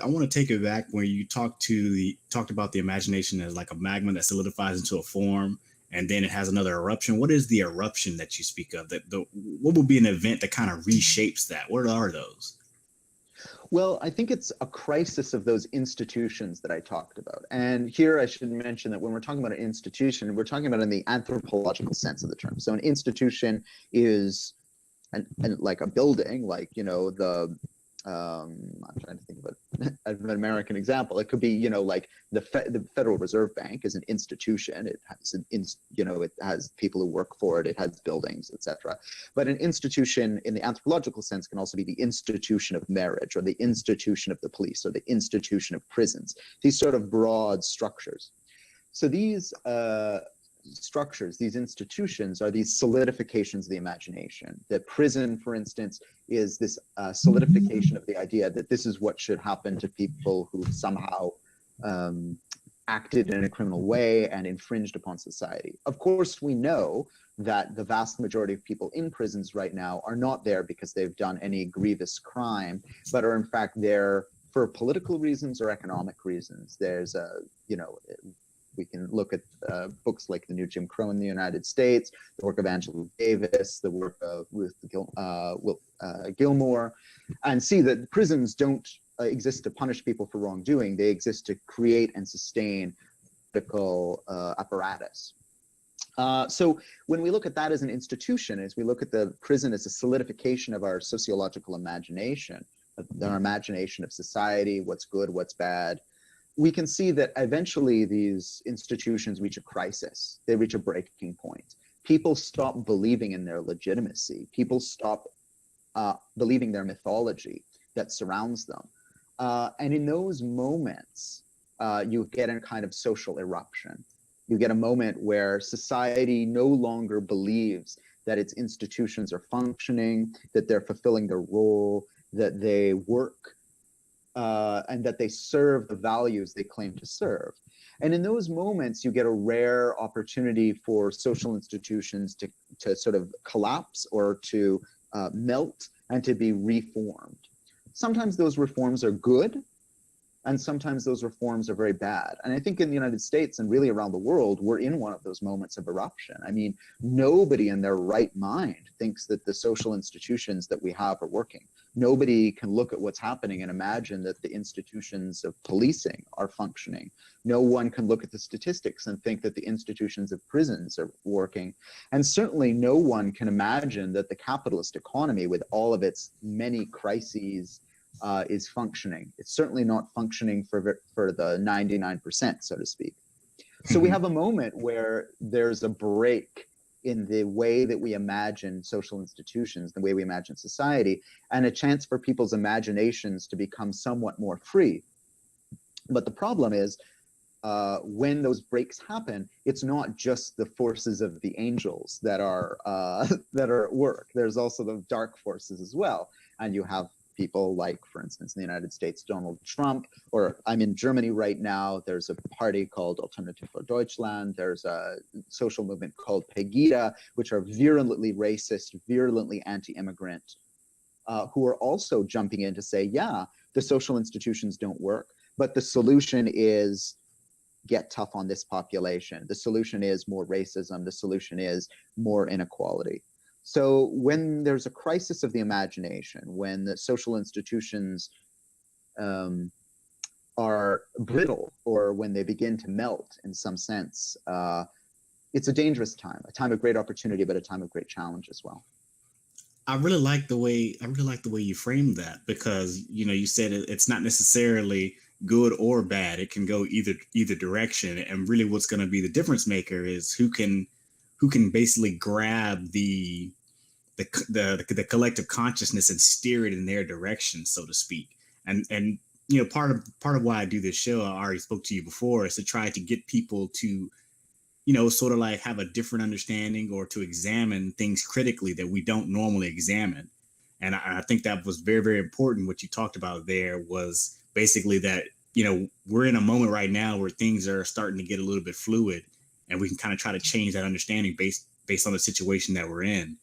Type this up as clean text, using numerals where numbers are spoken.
I want to take it back where you talked about the imagination as like a magma that solidifies into a form, and then it has another eruption. What is the eruption that you speak of? What would be an event that kind of reshapes that? What are those? Well, I think it's a crisis of those institutions that I talked about. And here I should mention that when we're talking about an institution, we're talking about in the anthropological sense of the term. So an institution is like a building, like, you know, I'm trying to think of an American example. It could be, like the Federal Reserve Bank is an institution. It has it has people who work for it. It has buildings, etc. But an institution in the anthropological sense can also be the institution of marriage, or the institution of the police, or the institution of prisons. These sort of broad structures. So these structures, these institutions, are these solidifications of the imagination. The prison, for instance, is this solidification of the idea that this is what should happen to people who somehow acted in a criminal way and infringed upon society. Of course, we know that the vast majority of people in prisons right now are not there because they've done any grievous crime, but are in fact there for political reasons or economic reasons. There's we can look at books like The New Jim Crow in the United States, the work of Angela Davis, the work of Ruth Gilmore, and see that prisons don't exist to punish people for wrongdoing. They exist to create and sustain political apparatus. So when we look at that as an institution, as we look at the prison as a solidification of our sociological imagination, our imagination of society, what's good, what's bad, we can see that eventually these institutions reach a crisis. They reach a breaking point. People stop believing in their legitimacy. People stop believing their mythology that surrounds them. And in those moments, you get a kind of social eruption. You get a moment where society no longer believes that its institutions are functioning, that they're fulfilling their role, that they work, and that they serve the values they claim to serve. And in those moments, you get a rare opportunity for social institutions to sort of collapse or to melt and to be reformed. Sometimes those reforms are good, and sometimes those reforms are very bad. And I think in the United States and really around the world, we're in one of those moments of eruption. I mean, nobody in their right mind thinks that the social institutions that we have are working. Nobody can look at what's happening and imagine that the institutions of policing are functioning. No one can look at the statistics and think that the institutions of prisons are working. And certainly no one can imagine that the capitalist economy, with all of its many crises, is functioning. It's certainly not functioning for the 99%, so to speak. So we have a moment where there's a break in the way that we imagine social institutions, the way we imagine society, and a chance for people's imaginations to become somewhat more free. But the problem is, when those breaks happen, it's not just the forces of the angels that are at work. There's also the dark forces as well, and you have people like, for instance, in the United States, Donald Trump, or I'm in Germany right now, there's a party called Alternative for Deutschland, there's a social movement called Pegida, which are virulently racist, virulently anti-immigrant, who are also jumping in to say, yeah, the social institutions don't work, but the solution is get tough on this population. The solution is more racism. The solution is more inequality. So when there's a crisis of the imagination, when the social institutions are brittle, or when they begin to melt in some sense, it's a dangerous time, a time of great opportunity, but a time of great challenge as well. I really like the way you framed that, because you said it's not necessarily good or bad. It can go either direction, and really what's going to be the difference maker is who can basically grab the collective consciousness and steer it in their direction, so to speak. And part of why I do this show, I already spoke to you before, is to try to get people to sort of like have a different understanding, or to examine things critically that we don't normally examine. And I think that was very, very important. What you talked about there was basically that we're in a moment right now where things are starting to get a little bit fluid, and we can kind of try to change that understanding based on the situation that we're in.